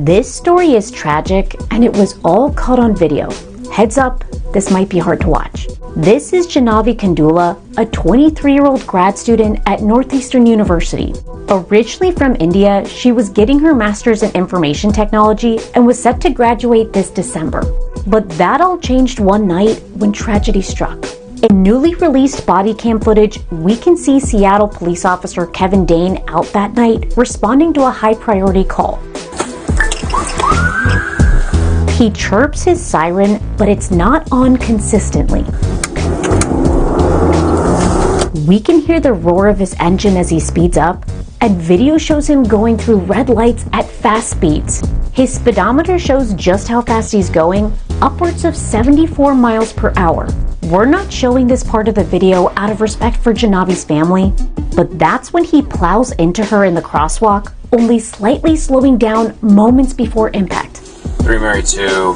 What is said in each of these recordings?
This story is tragic, and it was all caught on video. Heads up, this might be hard to watch. This is Janavi Kandula, a 23-year-old grad student at Northeastern University. Originally from India, she was getting her master's in information technology and was set to graduate this December. But that all changed one night when tragedy struck. In newly released body cam footage, we can see Seattle police officer Kevin Dane out that night responding to a high-priority call. He chirps his siren, but it's not on consistently. We can hear the roar of his engine as he speeds up, and video shows him going through red lights at fast speeds. His speedometer shows just how fast he's going, upwards of 74 miles per hour. We're not showing this part of the video out of respect for Janavi's family, but that's when he plows into her in the crosswalk, only slightly slowing down moments before impact. 3 Mary 2,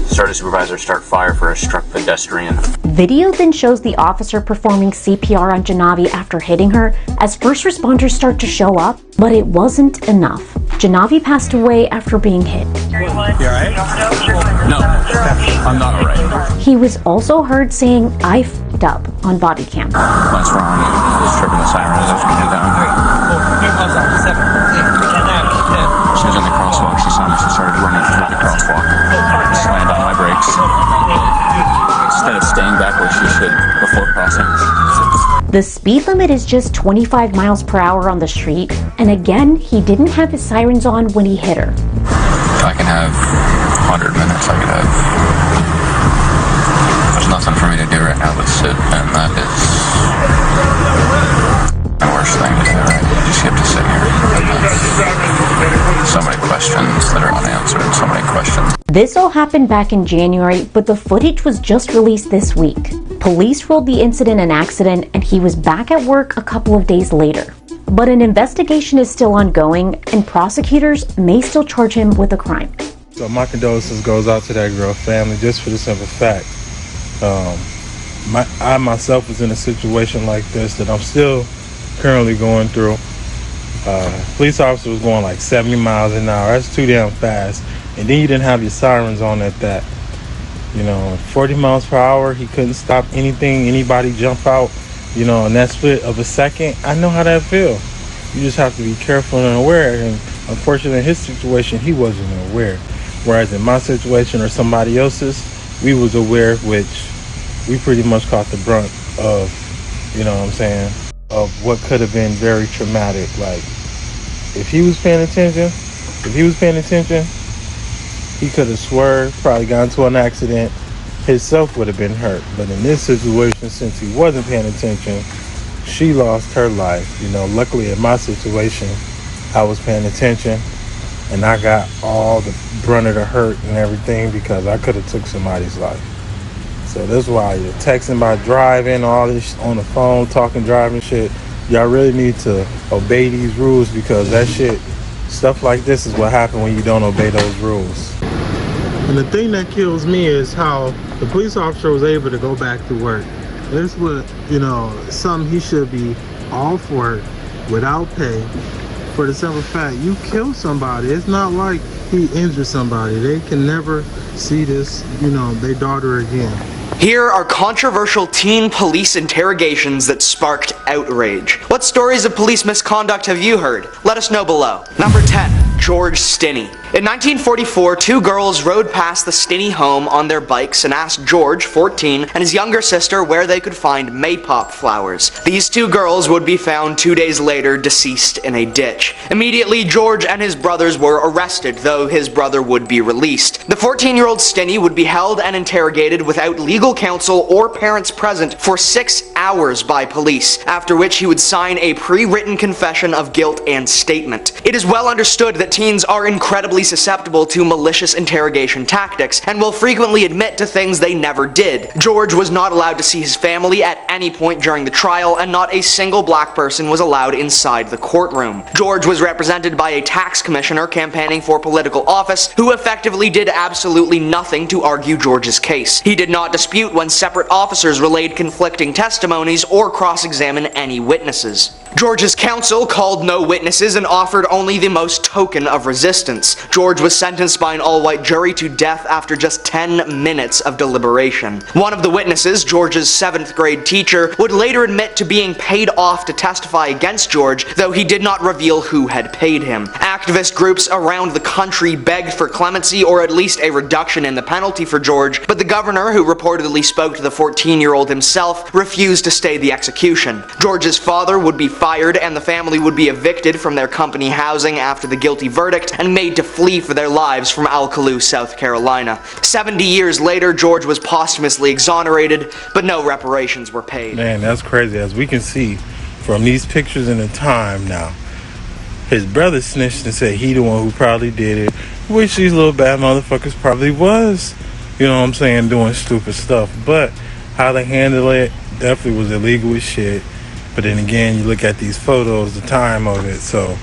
started supervisor, start fire for a struck pedestrian. Video then shows the officer performing CPR on Janavi after hitting her as first responders start to show up, but it wasn't enough. Janavi passed away after being hit. You alright? No, I'm not alright. He was also heard saying, "I f***ed up" on body cam. What's wrong? You was tripping the siren. I was going down. She was in the crosswalk. She saw me. She started running through the crosswalk. Slammed on my brakes. Instead of staying back where she should before crossing. The speed limit is just 25 miles per hour on the street, and again, he didn't have his sirens on when he hit her. I can have 100 minutes. I could have. There's nothing for me to do right now but sit, and that is the worst thing to do. Right? You just have to sit here. So many questions that are unanswered. So many questions. This all happened back in January, but the footage was just released this week. Police ruled the incident an accident, and he was back at work a couple of days later. But an investigation is still ongoing, and prosecutors may still charge him with a crime. So my condolences goes out to that girl's family, just for the simple fact. I myself was in a situation like this that I'm still currently going through. Police officer was going like 70 miles an hour. That's too damn fast. And then you didn't have your sirens on at that. 40 miles per hour, he couldn't stop anything, anybody jump out, in that split of a second. I know how that feels. You just have to be careful and aware. And unfortunately, in his situation, he wasn't aware. Whereas in my situation or somebody else's, we was aware, which we pretty much caught the brunt of, of what could have been very traumatic. Like, if he was paying attention, he could have swerved, probably got into an accident, himself would have been hurt. But in this situation, since he wasn't paying attention, she lost her life. Luckily in my situation, I was paying attention and I got all the brunt of the hurt and everything because I could have took somebody's life. So that's why you're texting by driving, all this on the phone, talking, driving shit. Y'all really need to obey these rules because that shit, stuff like this is what happens when you don't obey those rules. And the thing that kills me is how the police officer was able to go back to work. This was, something he should be off work without pay for the simple fact you killed somebody. It's not like he injured somebody. They can never see this, their daughter again. Here are controversial teen police interrogations that sparked outrage. What stories of police misconduct have you heard? Let us know below. Number 10. George Stinney. In 1944, 2 girls rode past the Stinney home on their bikes and asked George, 14, and his younger sister where they could find maypop flowers. These 2 girls would be found 2 days later deceased in a ditch. Immediately, George and his brothers were arrested, though his brother would be released. The 14-year-old Stinney would be held and interrogated without legal counsel or parents present for 6 hours by police, after which he would sign a pre-written confession of guilt and statement. It is well understood that teens are incredibly susceptible to malicious interrogation tactics and will frequently admit to things they never did. George was not allowed to see his family at any point during the trial, and not a single black person was allowed inside the courtroom. George was represented by a tax commissioner campaigning for political office who effectively did absolutely nothing to argue George's case. He did not dispute when separate officers relayed conflicting testimony testimonies or cross-examine any witnesses. George's counsel called no witnesses and offered only the most token of resistance. George was sentenced by an all-white jury to death after just 10 minutes of deliberation. One of the witnesses, George's 7th grade teacher, would later admit to being paid off to testify against George, though he did not reveal who had paid him. Activist groups around the country begged for clemency or at least a reduction in the penalty for George, but the governor, who reportedly spoke to the 14-year-old himself, refused to stay the execution. George's father would be fired and the family would be evicted from their company housing after the guilty verdict and made to flee for their lives from Alcaloo, South Carolina. 70 years later, George was posthumously exonerated, but no reparations were paid. Man, that's crazy. As we can see from these pictures in the time now, his brother snitched and said he the one who probably did it, which these little bad motherfuckers probably was, you know what I'm saying, doing stupid stuff. But how they handle it definitely was illegal as shit. But then again, you look at these photos, the time of it, so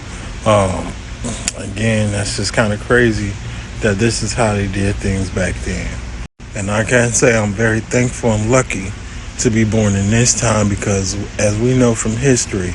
again, that's just kind of crazy that this is how they did things back then. And I can say I'm very thankful and lucky to be born in this time, because as we know from history,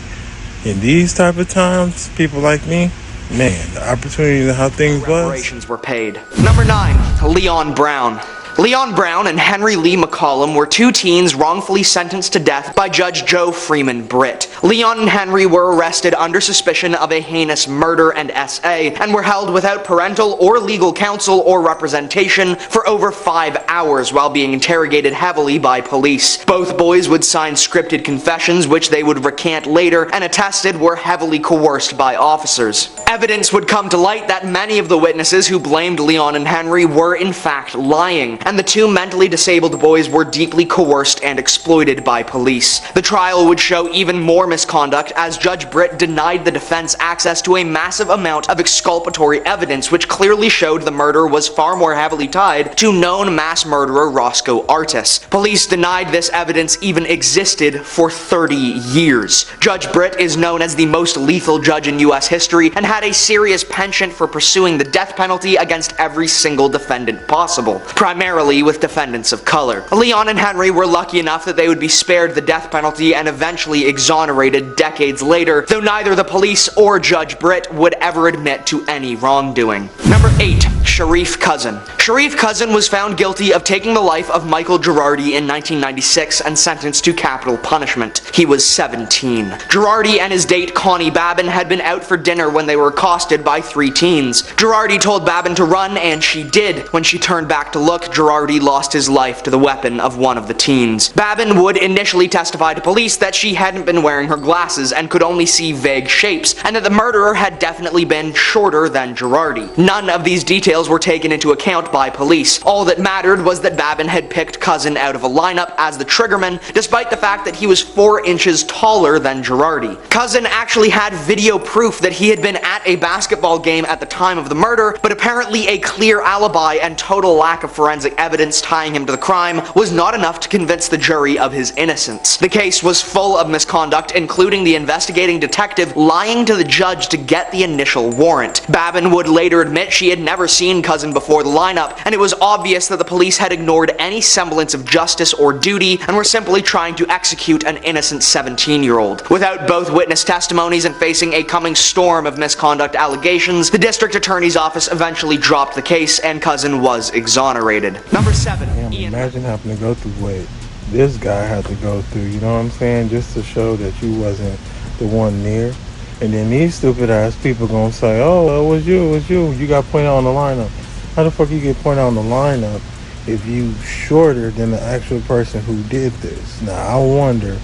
in these type of times, people like me, man, the opportunity to how things was. Reparations were paid. Number 9, Leon Brown. Leon Brown and Henry Lee McCollum were two teens wrongfully sentenced to death by Judge Joe Freeman Britt. Leon and Henry were arrested under suspicion of a heinous murder and SA, and were held without parental or legal counsel or representation for over 5 hours while being interrogated heavily by police. Both boys would sign scripted confessions which they would recant later, and attested were heavily coerced by officers. Evidence would come to light that many of the witnesses who blamed Leon and Henry were in fact lying, and the two mentally disabled boys were deeply coerced and exploited by police. The trial would show even more misconduct, as Judge Britt denied the defense access to a massive amount of exculpatory evidence which clearly showed the murder was far more heavily tied to known mass murderer Roscoe Artis. Police denied this evidence even existed for 30 years. Judge Britt is known as the most lethal judge in US history and had a serious penchant for pursuing the death penalty against every single defendant possible, primarily with defendants of color. Leon and Henry were lucky enough that they would be spared the death penalty and eventually exonerated decades later, though neither the police or Judge Britt would ever admit to any wrongdoing. Number 8. Sharif Cousin. Sharif Cousin was found guilty of taking the life of Michael Girardi in 1996 and sentenced to capital punishment. He was 17. Girardi and his date Connie Babin had been out for dinner when they were accosted by 3 teens. Girardi told Babin to run, and she did. When she turned back to look, Girardi lost his life to the weapon of one of the teens. Babin would initially testify to police that she hadn't been wearing her glasses and could only see vague shapes, and that the murderer had definitely been shorter than Girardi. None of these details were taken into account by police. All that mattered was that Babin had picked Cousin out of a lineup as the triggerman, despite the fact that he was 4 inches taller than Girardi. Cousin actually had video proof that he had been at a basketball game at the time of the murder, but apparently a clear alibi and total lack of forensic evidence tying him to the crime was not enough to convince the jury of his innocence. The case was full of misconduct, including the investigating detective lying to the judge to get the initial warrant. Babin would later admit she had never seen Cousin before the lineup, and it was obvious that the police had ignored any semblance of justice or duty and were simply trying to execute an innocent 17-year-old. Without both witness testimonies and facing a coming storm of misconduct allegations, the district attorney's office eventually dropped the case and Cousin was exonerated. Number 7. Damn, imagine having to go through what this guy had to go through, you know what I'm saying, just to show that you wasn't the one near. And then these stupid ass people gonna say, oh, it was you, you got pointed out on the lineup. How the fuck you get pointed out on the lineup if you shorter than the actual person who did this? Now I wonder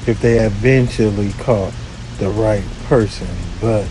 if they eventually caught the right person, but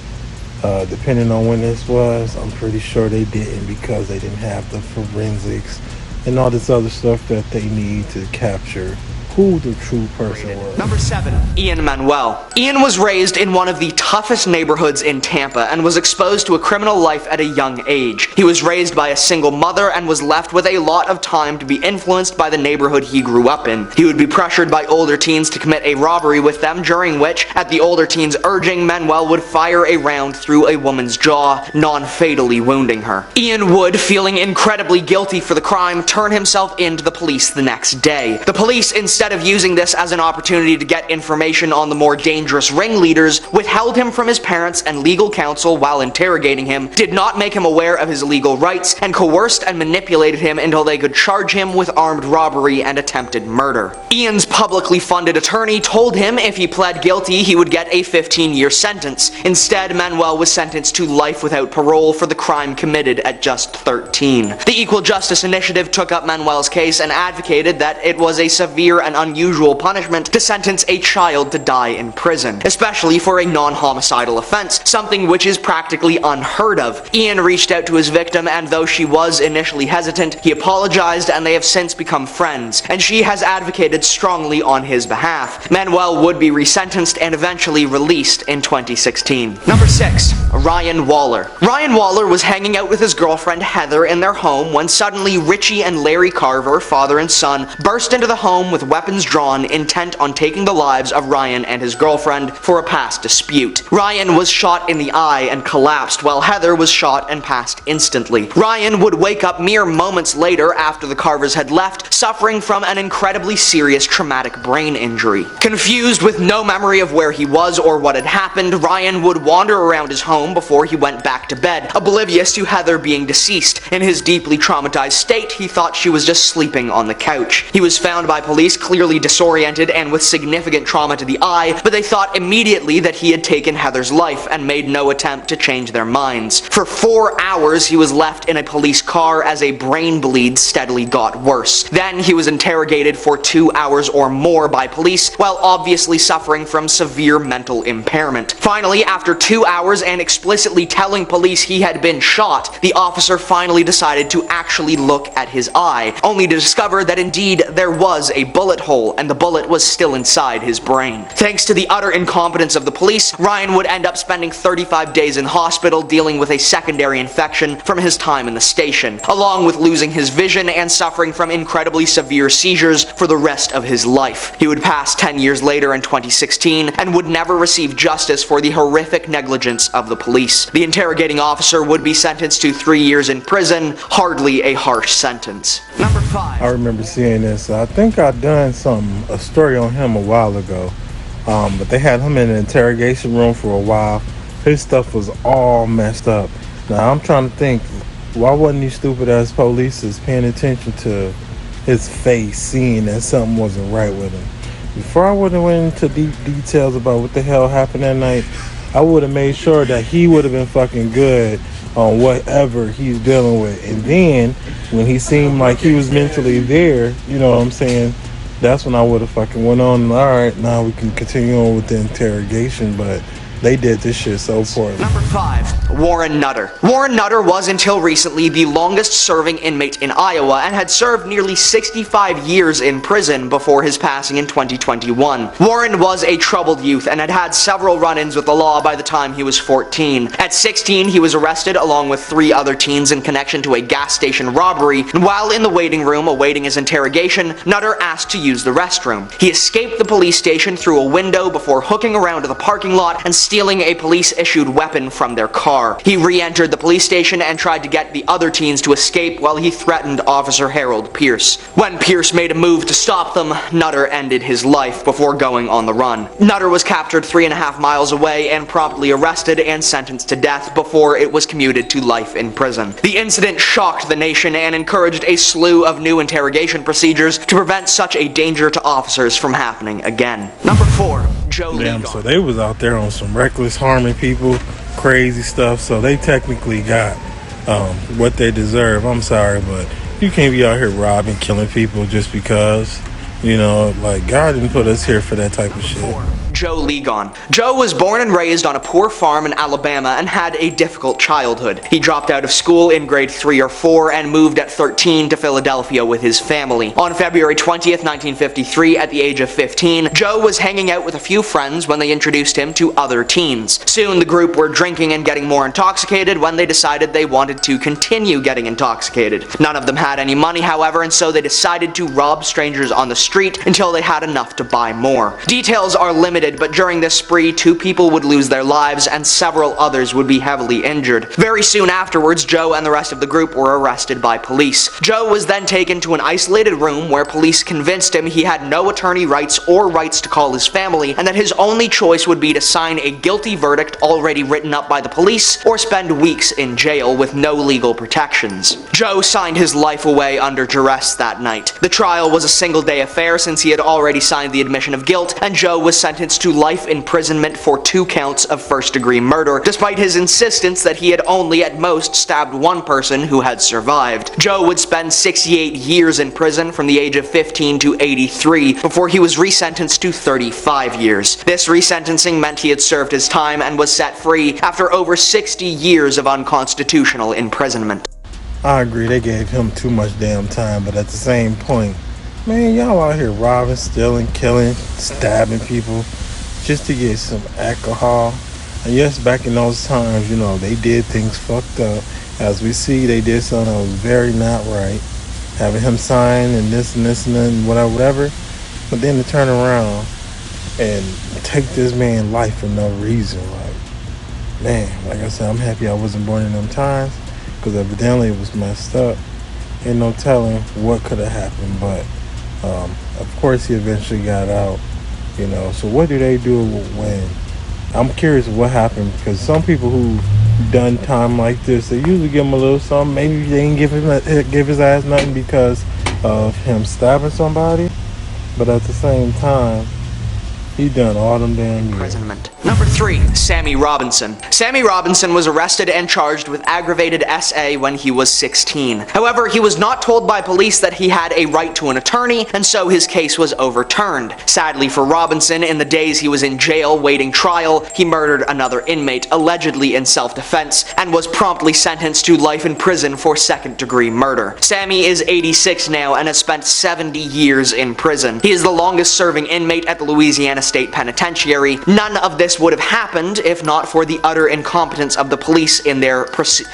depending on when this was, I'm pretty sure they didn't, because they didn't have the forensics and all this other stuff that they need to capture who the true person was. Number 7. Ian Manuel. Ian was raised in one of the toughest neighborhoods in Tampa and was exposed to a criminal life at a young age. He was raised by a single mother and was left with a lot of time to be influenced by the neighborhood he grew up in. He would be pressured by older teens to commit a robbery with them, during which, at the older teens' urging, Manuel would fire a round through a woman's jaw, non-fatally wounding her. Ian would, feeling incredibly guilty for the crime, turn himself in to the police the next day. The police insisted instead of using this as an opportunity to get information on the more dangerous ringleaders, withheld him from his parents and legal counsel while interrogating him, did not make him aware of his legal rights, and coerced and manipulated him until they could charge him with armed robbery and attempted murder. Ian's publicly funded attorney told him if he pled guilty he would get a 15-year sentence. Instead, Manuel was sentenced to life without parole for the crime committed at just 13. The Equal Justice Initiative took up Manuel's case and advocated that it was a severe and unusual punishment to sentence a child to die in prison, especially for a non-homicidal offense, something which is practically unheard of. Ian reached out to his victim, and though she was initially hesitant, he apologized and they have since become friends, and she has advocated strongly on his behalf. Manuel would be resentenced and eventually released in 2016. Number 6. Ryan Waller. Ryan Waller was hanging out with his girlfriend Heather in their home when suddenly Richie and Larry Carver, father and son, burst into the home with weapons drawn, intent on taking the lives of Ryan and his girlfriend for a past dispute. Ryan was shot in the eye and collapsed, while Heather was shot and passed instantly. Ryan would wake up mere moments later after the Carvers had left, suffering from an incredibly serious traumatic brain injury. Confused with no memory of where he was or what had happened, Ryan would wander around his home before he went back to bed, oblivious to Heather being deceased. In his deeply traumatized state, he thought she was just sleeping on the couch. He was found by police clearly disoriented and with significant trauma to the eye, but they thought immediately that he had taken Heather's life and made no attempt to change their minds. For 4 hours, he was left in a police car as a brain bleed steadily got worse. Then he was interrogated for 2 hours or more by police, while obviously suffering from severe mental impairment. Finally, after 2 hours and explicitly telling police he had been shot, the officer finally decided to actually look at his eye, only to discover that indeed there was a bullet hole and the bullet was still inside his brain. Thanks to the utter incompetence of the police, Ryan would end up spending 35 days in hospital dealing with a secondary infection from his time in the station, along with losing his vision and suffering from incredibly severe seizures for the rest of his life. He would pass 10 years later in 2016 and would never receive justice for the horrific negligence of the police. The interrogating officer would be sentenced to 3 years in prison, hardly a harsh sentence. Number 5. I remember seeing this. I think I'd done a story on him a while ago. But they had him in an interrogation room for a while. His stuff was all messed up. Now I'm trying to think, why wasn't these stupid ass police paying attention to his face, seeing that something wasn't right with him? Before I would have went into deep details about what the hell happened that night, I would have made sure that he would have been fucking good on whatever he's dealing with. And then when he seemed like he was mentally there, you know what I'm saying, that's when I would have fucking went on and alright, now we can continue on with the interrogation, but they did this shit so poorly. Number 5. Warren Nutter. Warren Nutter was until recently the longest serving inmate in Iowa and had served nearly 65 years in prison before his passing in 2021. Warren was a troubled youth and had had several run-ins with the law by the time he was 14. At 16, he was arrested along with 3 other teens in connection to a gas station robbery, and while in the waiting room awaiting his interrogation, Nutter asked to use the restroom. He escaped the police station through a window before hooking around to the parking lot and stealing a police-issued weapon from their car. He re-entered the police station and tried to get the other teens to escape while he threatened Officer Harold Pierce. When Pierce made a move to stop them, Nutter ended his life before going on the run. Nutter was captured 3.5 miles away and promptly arrested and sentenced to death before it was commuted to life in prison. The incident shocked the nation and encouraged a slew of new interrogation procedures to prevent such a danger to officers from happening again. Number 4. Joe Damn, Ligon. so they was out there on some reckless harming people, crazy stuff, so they technically got what they deserve. I'm sorry, but you can't be out here robbing, killing people just because, you know, like, God didn't put us here for that type of shit. Joe Ligon. Joe was born and raised on a poor farm in Alabama and had a difficult childhood. He dropped out of school in grade 3 or 4 and moved at 13 to Philadelphia with his family. On February 20th, 1953, at the age of 15, Joe was hanging out with a few friends when they introduced him to other teens. Soon the group were drinking and getting more intoxicated when they decided they wanted to continue getting intoxicated. None of them had any money, however, and so they decided to rob strangers on the street until they had enough to buy more. Details are limited convicted, but during this spree, 2 people would lose their lives and several others would be heavily injured. Very soon afterwards, Joe and the rest of the group were arrested by police. Joe was then taken to an isolated room where police convinced him he had no attorney rights or rights to call his family, and that his only choice would be to sign a guilty verdict already written up by the police or spend weeks in jail with no legal protections. Joe signed his life away under duress that night. The trial was a single-day affair since he had already signed the admission of guilt, and Joe was sentenced to life imprisonment for 2 counts of first-degree murder, despite his insistence that he had only at most stabbed 1 person who had survived. Joe would spend 68 years in prison from the age of 15 to 83 before he was resentenced to 35 years. This resentencing meant he had served his time and was set free after over 60 years of unconstitutional imprisonment. I agree, they gave him too much damn time, but at the same point, man, y'all out here robbing, stealing, killing, stabbing people just to get some alcohol. And yes, back in those times, you know, they did things fucked up. As we see, they did something that was very not right. Having him sign and this and this and that and whatever. But then to turn around and take this man's life for no reason. Like, man, like I said, I'm happy I wasn't born in them times, because evidently it was messed up. Ain't no telling what could have happened, but of course he eventually got out, you know. So what do they do when, I'm curious what happened, because some people who done time like this, they usually give him a little something. Maybe they didn't give his ass nothing because of him stabbing somebody, but at the same time, he done all them damn years. Imprisonment. Number 3. Sammy Robinson. Sammy Robinson was arrested and charged with aggravated SA when he was 16. However, he was not told by police that he had a right to an attorney, and so his case was overturned. Sadly for Robinson, in the days he was in jail waiting trial, he murdered another inmate, allegedly in self-defense, and was promptly sentenced to life in prison for second-degree murder. Sammy is 86 now and has spent 70 years in prison. He is the longest-serving inmate at the Louisiana State Penitentiary. None of this would have happened if not for the utter incompetence of the police in their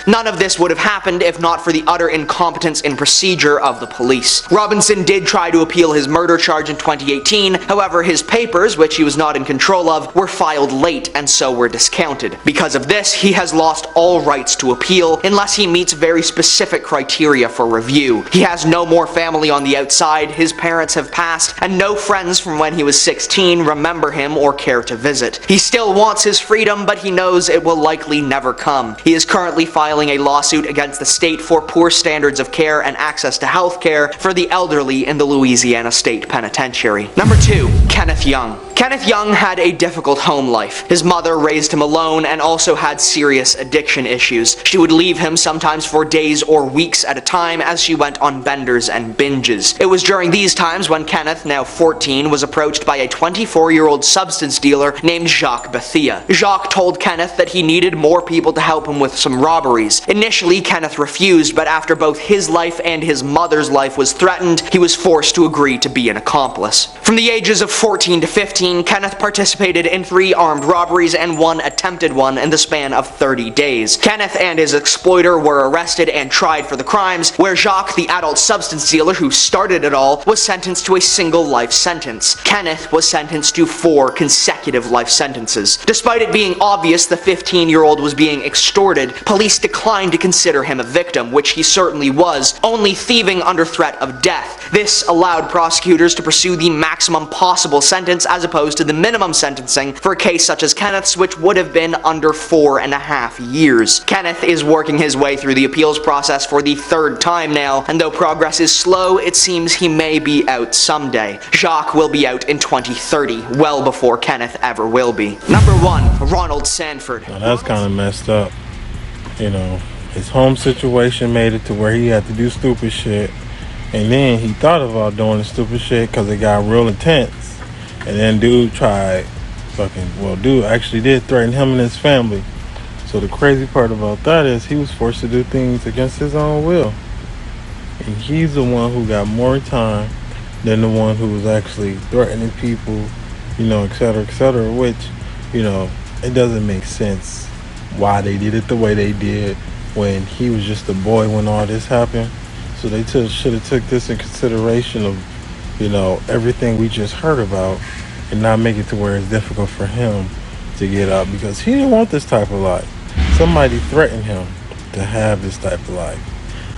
None of this would have happened if not for the utter incompetence in procedure of the police. Robinson did try to appeal his murder charge in 2018, however his papers, which he was not in control of, were filed late and so were discounted. Because of this, he has lost all rights to appeal unless he meets very specific criteria for review. He has no more family on the outside, his parents have passed, and no friends from when he was 16 remember him or care to visit. He still wants his freedom, but he knows it will likely never come. He is currently filing a lawsuit against the state for poor standards of care and access to health care for the elderly in the Louisiana State Penitentiary. Number 2. Kenneth Young. Kenneth Young had a difficult home life. His mother raised him alone and also had serious addiction issues. She would leave him sometimes for days or weeks at a time as she went on benders and binges. It was during these times when Kenneth, now 14, was approached by a 24-year-old substance dealer named Jacques Bethia. Jacques told Kenneth that he needed more people to help him with some robberies. Initially, Kenneth refused, but after both his life and his mother's life was threatened, he was forced to agree to be an accomplice. From the ages of 14 to 15, Kenneth participated in 3 armed robberies and 1 attempted one in the span of 30 days. Kenneth and his exploiter were arrested and tried for the crimes, where Jacques, the adult substance dealer who started it all, was sentenced to a single life sentence. Kenneth was sentenced to 4 consecutive life sentences. Despite it being obvious the 15-year-old was being extorted, police declined to consider him a victim, which he certainly was, only thieving under threat of death. This allowed prosecutors to pursue the maximum possible sentence as opposed to the minimum sentencing for a case such as Kenneth's, which would have been under 4.5 years. Kenneth is working his way through the appeals process for the 3rd time now, and though progress is slow, it seems he may be out someday. Jacques will be out in 2030, well before Kenneth ever will be. Number 1. Ronald Sanford. Now that's kind of messed up. You know, his home situation made it to where he had to do stupid shit, and then he thought about doing the stupid shit because it got real intense. And then dude actually did threaten him and his family. So the crazy part about that is he was forced to do things against his own will. And he's the one who got more time than the one who was actually threatening people, you know, etc., which, you know, it doesn't make sense why they did it the way they did when he was just a boy when all this happened. So they should have took this in consideration of, you know, everything we just heard about, and not make it to where it's difficult for him to get up, because he didn't want this type of life. Somebody threatened him to have this type of life,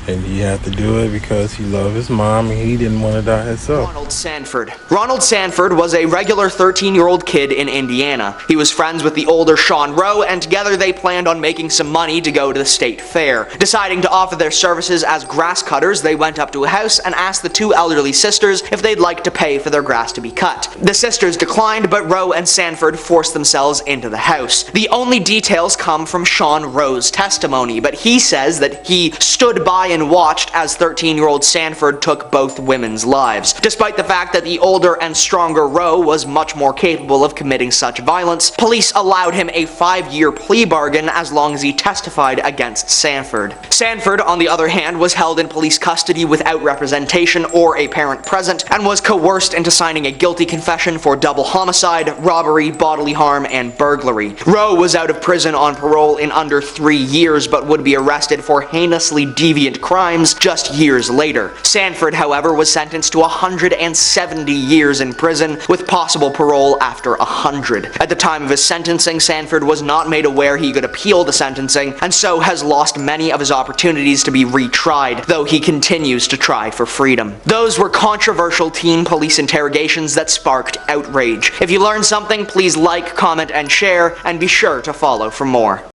and he had to do it because he loved his mom and he didn't want to die himself. Ronald Sanford. Ronald Sanford was a regular 13-year-old kid in Indiana. He was friends with the older Sean Rowe, and together they planned on making some money to go to the state fair. Deciding to offer their services as grass cutters, they went up to a house and asked the two elderly sisters if they'd like to pay for their grass to be cut. The sisters declined, but Rowe and Sanford forced themselves into the house. The only details come from Sean Rowe's testimony, but he says that he stood by and watched as 13-year-old Sanford took both women's lives. Despite the fact that the older and stronger Rowe was much more capable of committing such violence, police allowed him a 5-year plea bargain as long as he testified against Sanford. Sanford, on the other hand, was held in police custody without representation or a parent present, and was coerced into signing a guilty confession for double homicide, robbery, bodily harm, and burglary. Rowe was out of prison on parole in under 3 years, but would be arrested for heinously deviant crimes just years later. Sanford, however, was sentenced to 170 years in prison, with possible parole after 100. At the time of his sentencing, Sanford was not made aware he could appeal the sentencing, and so has lost many of his opportunities to be retried, though he continues to try for freedom. Those were controversial teen police interrogations that sparked outrage. If you learned something, please like, comment, and share, and be sure to follow for more.